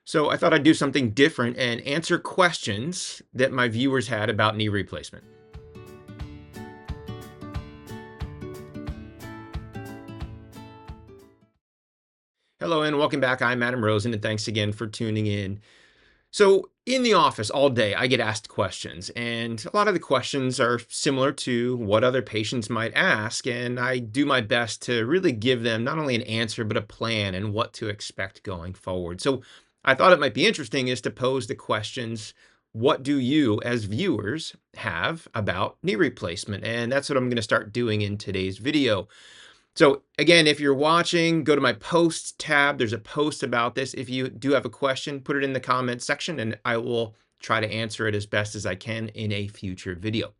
So I thought I'd do something different and answer questions that my viewers had about knee replacement. Hello and welcome back. I'm Adam Rosen, and thanks again for tuning in. So, in the office all day, I get asked questions, and a lot of the questions are similar to what other patients might ask. And I do my best to really give them not only an answer, but a plan and what to expect going forward. So, I thought it might be interesting is to pose the questions: what do you, as viewers, have about knee replacement? And that's what I'm going to start doing in today's video. So again, if you're watching, go to my posts tab. There's a post about this. If you do have a question, put it in the comments section and I will try to answer it as best as I can in a future video.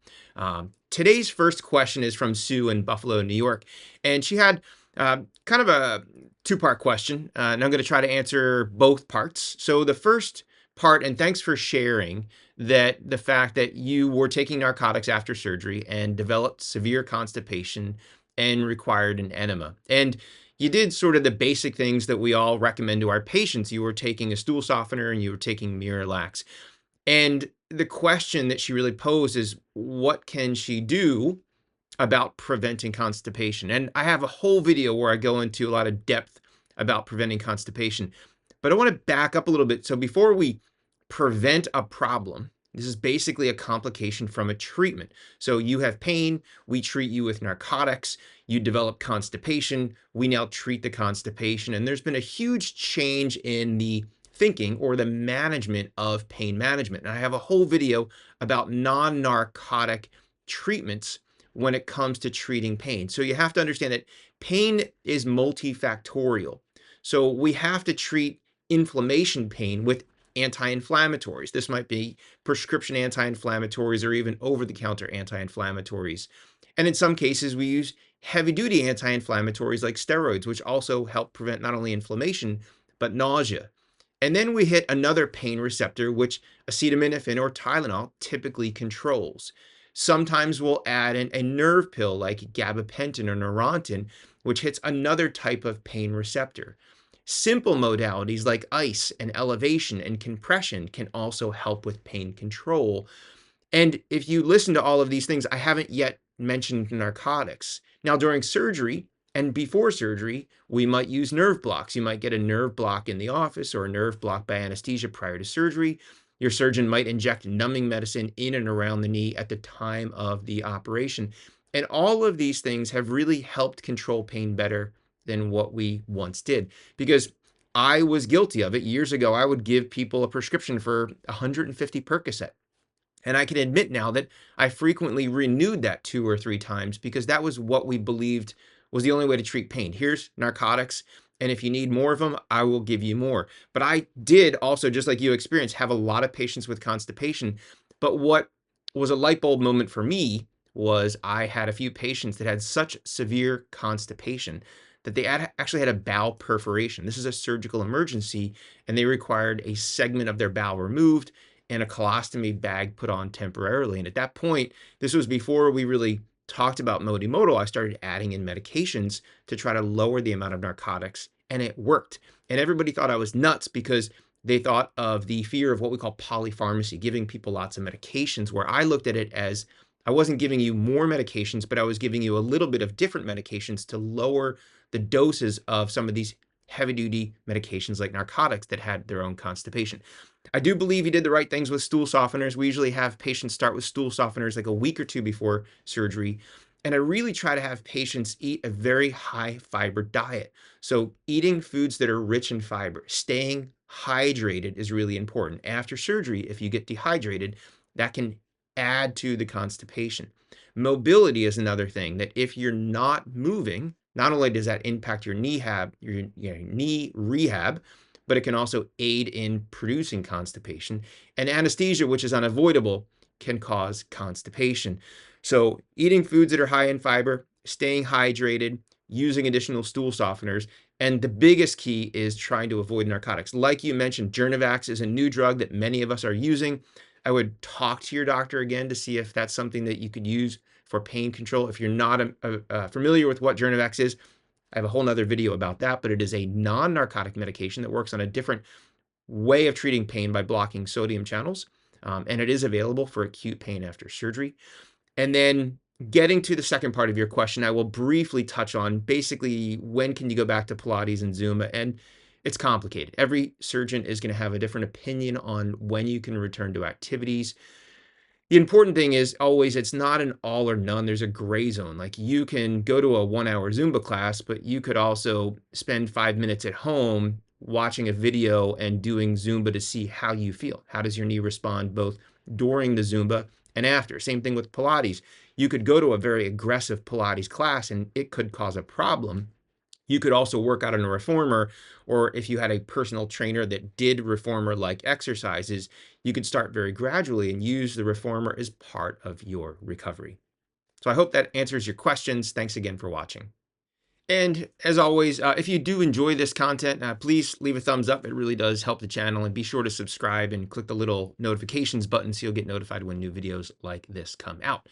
Today's first question is from Sue in Buffalo, New York. And she had kind of a two-part question, and I'm going to try to answer both parts. So the first part, and thanks for sharing that the fact that you were taking narcotics after surgery and developed severe constipation and required an enema. And you did sort of the basic things that we all recommend to our patients. You were taking a stool softener and you were taking Miralax. And the question that she really posed is, what can she do about preventing constipation? And I have a whole video where I go into a lot of depth about preventing constipation. But I want to back up a little bit. So before we prevent a problem, this is basically a complication from a treatment. So you have pain, we treat you with narcotics, you develop constipation, we now treat the constipation. And there's been a huge change in the thinking or the management of pain management. And I have a whole video about non-narcotic treatments when it comes to treating pain. So you have to understand that pain is multifactorial. So we have to treat inflammation pain with anti-inflammatories. This might be prescription anti-inflammatories or even over-the-counter anti-inflammatories. And in some cases, we use heavy-duty anti-inflammatories like steroids, which also help prevent not only inflammation, but nausea. And then we hit another pain receptor, which acetaminophen or Tylenol typically controls. Sometimes we'll add in a nerve pill like gabapentin or Neurontin, which hits another type of pain receptor. Simple modalities like ice and elevation and compression can also help with pain control. And if you listen to all of these things, I haven't yet mentioned narcotics. Now, during surgery and before surgery, we might use nerve blocks. You might get a nerve block in the office or a nerve block by anesthesia prior to surgery. Your surgeon might inject numbing medicine in and around the knee at the time of the operation. And all of these things have really helped control pain better than what we once did. Because I was guilty of it. Years ago, I would give people a prescription for 150 Percocet. And I can admit now that I frequently renewed that 2 or 3 times because that was what we believed was the only way to treat pain. Here's narcotics, and if you need more of them, I will give you more. But I did also, just like you experienced, have a lot of patients with constipation. But what was a light bulb moment for me was I had a few patients that had such severe constipation that they actually had a bowel perforation. This is a surgical emergency, and they required a segment of their bowel removed and a colostomy bag put on temporarily. And at that point, this was before we really talked about multimodal. I started adding in medications to try to lower the amount of narcotics, and it worked. And everybody thought I was nuts because they thought of the fear of what we call polypharmacy, giving people lots of medications, where I looked at it as I wasn't giving you more medications, but I was giving you a little bit of different medications to lower the doses of some of these heavy duty medications like narcotics that had their own constipation. I do believe he did the right things with stool softeners. We usually have patients start with stool softeners like a week or two before surgery. And I really try to have patients eat a very high fiber diet. So eating foods that are rich in fiber, staying hydrated is really important. After surgery, if you get dehydrated, that can add to the constipation. Mobility is another thing that if you're not moving, not only does that impact your knee rehab, but it can also aid in producing constipation. And anesthesia, which is unavoidable, can cause constipation. So eating foods that are high in fiber, staying hydrated, using additional stool softeners, and the biggest key is trying to avoid narcotics. Like you mentioned, Journevax is a new drug that many of us are using. I would talk to your doctor again to see if that's something that you could use for pain control. If you're not familiar with what Journevax is, I have a whole nother video about that, but it is a non-narcotic medication that works on a different way of treating pain by blocking sodium channels, and it is available for acute pain after surgery. And then getting to the second part of your question, I will briefly touch on basically when can you go back to Pilates and Zumba, and it's complicated. Every surgeon is going to have a different opinion on when you can return to activities. The important thing is always it's not an all or none. There's a gray zone. Like you can go to a 1 hour Zumba class, but you could also spend 5 minutes at home watching a video and doing Zumba to see how you feel. How does your knee respond both during the Zumba and after? Same thing with Pilates. You could go to a very aggressive Pilates class and it could cause a problem. You could also work out on a reformer, or if you had a personal trainer that did reformer like exercises, you could start very gradually and use the reformer as part of your recovery. So I hope that answers your questions. Thanks again for watching. And as always, if you do enjoy this content, please leave a thumbs up. It really does help the channel. And be sure to subscribe and click the little notifications button so you'll get notified when new videos like this come out.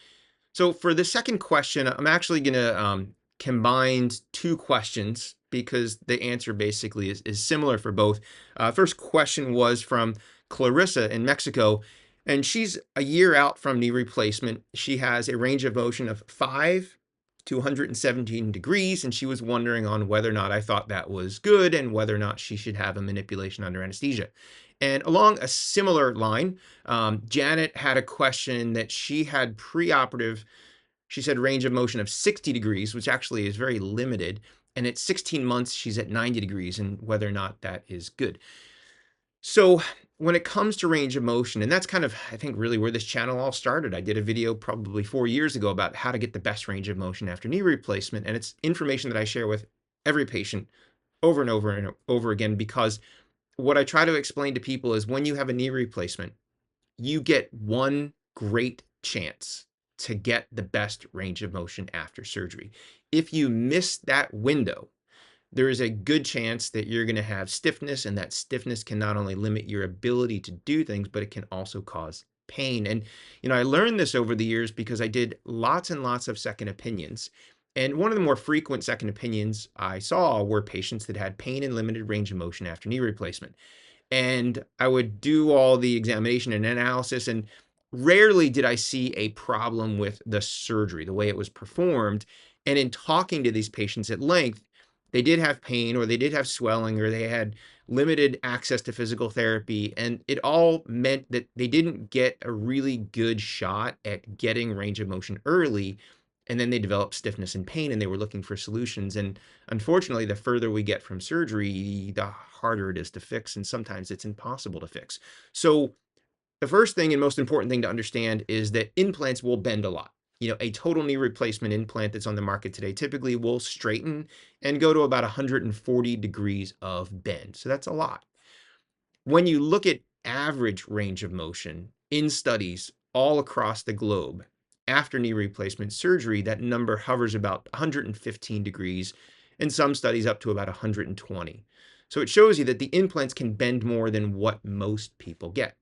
So for the second question, I'm actually going to combine two questions because the answer basically is similar for both. First question was from Clarissa in Mexico, and she's a year out from knee replacement. She has a range of motion of 5 to 117 degrees, and she was wondering on whether or not I thought that was good and whether or not she should have a manipulation under anesthesia. And along a similar line, Janet had a question that she had preoperative. She said range of motion of 60 degrees, which actually is very limited. And at 16 months, she's at 90 degrees, and whether or not that is good. So when it comes to range of motion, and that's kind of, I think, really where this channel all started. I did a video probably 4 years ago about how to get the best range of motion after knee replacement. And it's information that I share with every patient over and over and over again, because what I try to explain to people is when you have a knee replacement, you get one great chance to get the best range of motion after surgery. If you miss that window, there is a good chance that you're going to have stiffness, and that stiffness can not only limit your ability to do things, but it can also cause pain. And, I learned this over the years because I did lots and lots of second opinions. And one of the more frequent second opinions I saw were patients that had pain and limited range of motion after knee replacement. And I would do all the examination and analysis, and rarely did I see a problem with the surgery, the way it was performed. And in talking to these patients at length, they did have pain, or they did have swelling, or they had limited access to physical therapy. And it all meant that they didn't get a really good shot at getting range of motion early. And then they developed stiffness and pain, and they were looking for solutions. And unfortunately, the further we get from surgery, the harder it is to fix. And sometimes it's impossible to fix. So the first thing and most important thing to understand is that implants will bend a lot. A total knee replacement implant that's on the market today typically will straighten and go to about 140 degrees of bend. So that's a lot. When you look at average range of motion in studies all across the globe after knee replacement surgery, that number hovers about 115 degrees, and some studies up to about 120. So it shows you that the implants can bend more than what most people get.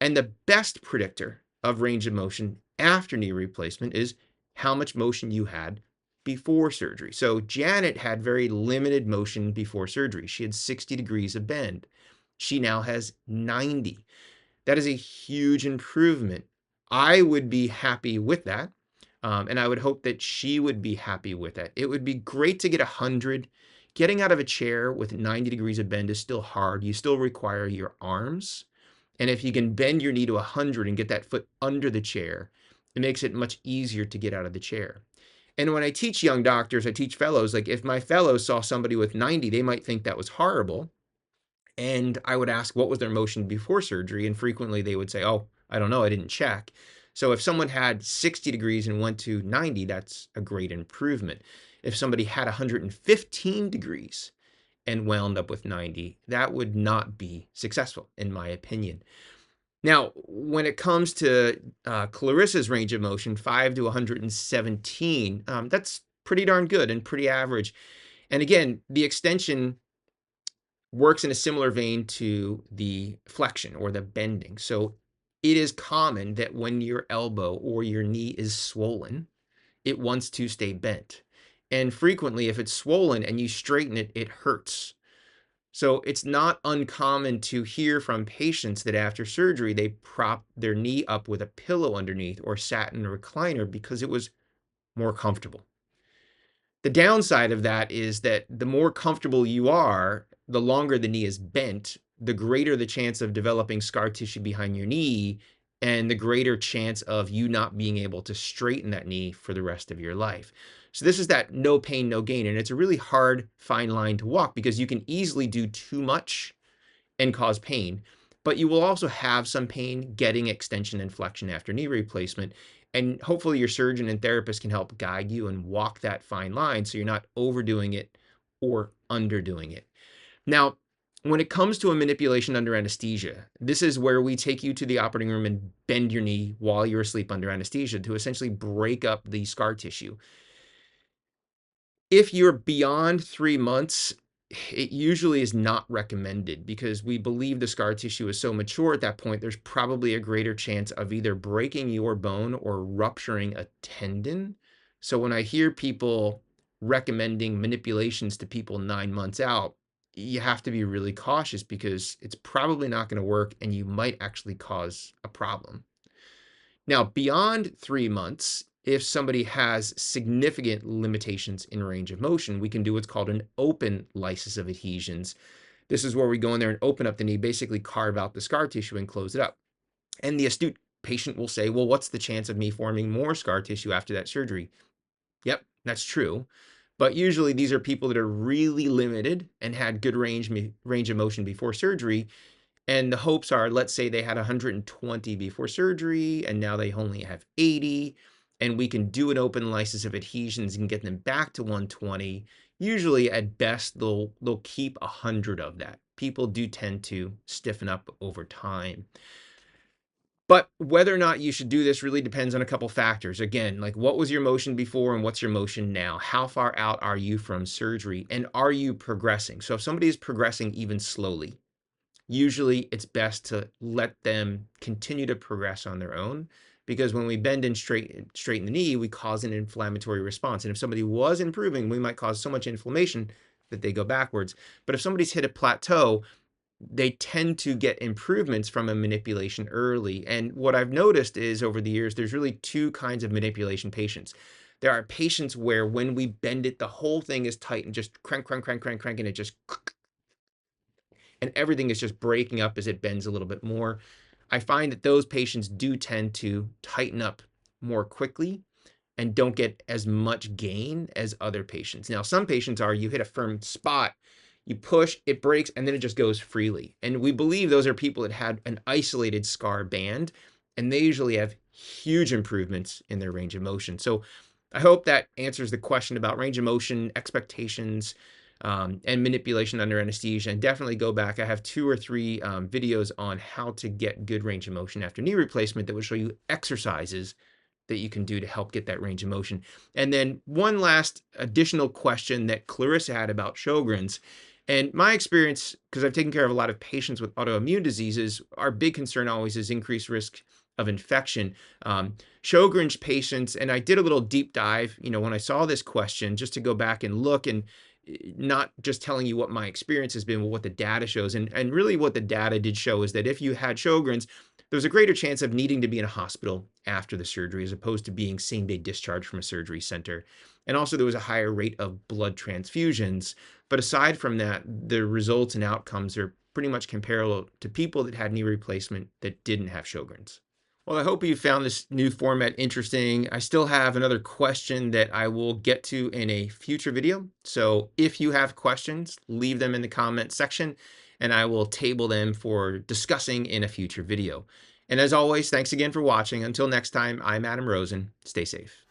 And the best predictor of range of motion after knee replacement is how much motion you had before surgery. So Janet had very limited motion before surgery. She had 60 degrees of bend. She now has 90. That is a huge improvement. I would be happy with that. And I would hope that she would be happy with that. It would be great to get 100. Getting out of a chair with 90 degrees of bend is still hard. You still require your arms. And if you can bend your knee to 100 and get that foot under the chair, it makes it much easier to get out of the chair. And when I teach young doctors, I teach fellows, like if my fellows saw somebody with 90, they might think that was horrible. And I would ask what was their motion before surgery. And frequently they would say, oh, I don't know, I didn't check. So if someone had 60 degrees and went to 90, that's a great improvement. If somebody had 115 degrees and wound up with 90, that would not be successful, in my opinion. Now, when it comes to Clarissa's range of motion, 5 to 117, that's pretty darn good and pretty average. And again, the extension works in a similar vein to the flexion or the bending. So it is common that when your elbow or your knee is swollen, it wants to stay bent. And frequently, if it's swollen and you straighten it, it hurts. So it's not uncommon to hear from patients that after surgery, they prop their knee up with a pillow underneath or sat in a recliner because it was more comfortable. The downside of that is that the more comfortable you are, the longer the knee is bent, the greater the chance of developing scar tissue behind your knee, and the greater chance of you not being able to straighten that knee for the rest of your life. So this is that no pain, no gain. And it's a really hard, fine line to walk because you can easily do too much and cause pain. But you will also have some pain getting extension and flexion after knee replacement. And hopefully, your surgeon and therapist can help guide you and walk that fine line so you're not overdoing it or underdoing it. Now, when it comes to a manipulation under anesthesia, this is where we take you to the operating room and bend your knee while you're asleep under anesthesia to essentially break up the scar tissue. If you're beyond 3 months, it usually is not recommended because we believe the scar tissue is so mature at that point, there's probably a greater chance of either breaking your bone or rupturing a tendon. So when I hear people recommending manipulations to people 9 months out, you have to be really cautious because it's probably not gonna work and you might actually cause a problem. Now, beyond 3 months, if somebody has significant limitations in range of motion, we can do what's called an open lysis of adhesions. This is where we go in there and open up the knee, basically carve out the scar tissue and close it up. And the astute patient will say, well, what's the chance of me forming more scar tissue after that surgery? Yep, that's true. But usually these are people that are really limited and had good range of motion before surgery, and the hopes are, let's say they had 120 before surgery and now they only have 80, and we can do an open lysis of adhesions and get them back to 120. Usually at best they'll keep 100 of that. People do tend to stiffen up over time. But whether or not you should do this really depends on a couple factors. Again, like what was your motion before and what's your motion now? How far out are you from surgery and are you progressing? So if somebody is progressing even slowly, usually it's best to let them continue to progress on their own because when we bend and straighten the knee, we cause an inflammatory response. And if somebody was improving, we might cause so much inflammation that they go backwards. But if somebody's hit a plateau, they tend to get improvements from a manipulation early. And what I've noticed is over the years, there's really two kinds of manipulation patients. There are patients where when we bend it, the whole thing is tight and just crank, crank, crank, crank, crank, and it just and everything is just breaking up as it bends a little bit more. I find that those patients do tend to tighten up more quickly and don't get as much gain as other patients. Now, some patients are you hit a firm spot, you push, it breaks, and then it just goes freely. And we believe those are people that had an isolated scar band, and they usually have huge improvements in their range of motion. So I hope that answers the question about range of motion, expectations, and manipulation under anesthesia. And definitely go back. I have 2 or 3 videos on how to get good range of motion after knee replacement that will show you exercises that you can do to help get that range of motion. And then one last additional question that Clarissa had about Sjogren's. And my experience, because I've taken care of a lot of patients with autoimmune diseases, our big concern always is increased risk of infection. Sjogren's patients, and I did a little deep dive, when I saw this question, just to go back and look and not just telling you what my experience has been, but what the data shows. And really what the data did show is that if you had Sjogren's, there's a greater chance of needing to be in a hospital after the surgery as opposed to being same-day discharged from a surgery center. And also there was a higher rate of blood transfusions. But aside from that, the results and outcomes are pretty much comparable to people that had knee replacement that didn't have Sjogren's. Well, I hope you found this new format interesting. I still have another question that I will get to in a future video. So if you have questions, leave them in the comment section and I will table them for discussing in a future video. And as always, thanks again for watching. Until next time, I'm Adam Rosen. Stay safe.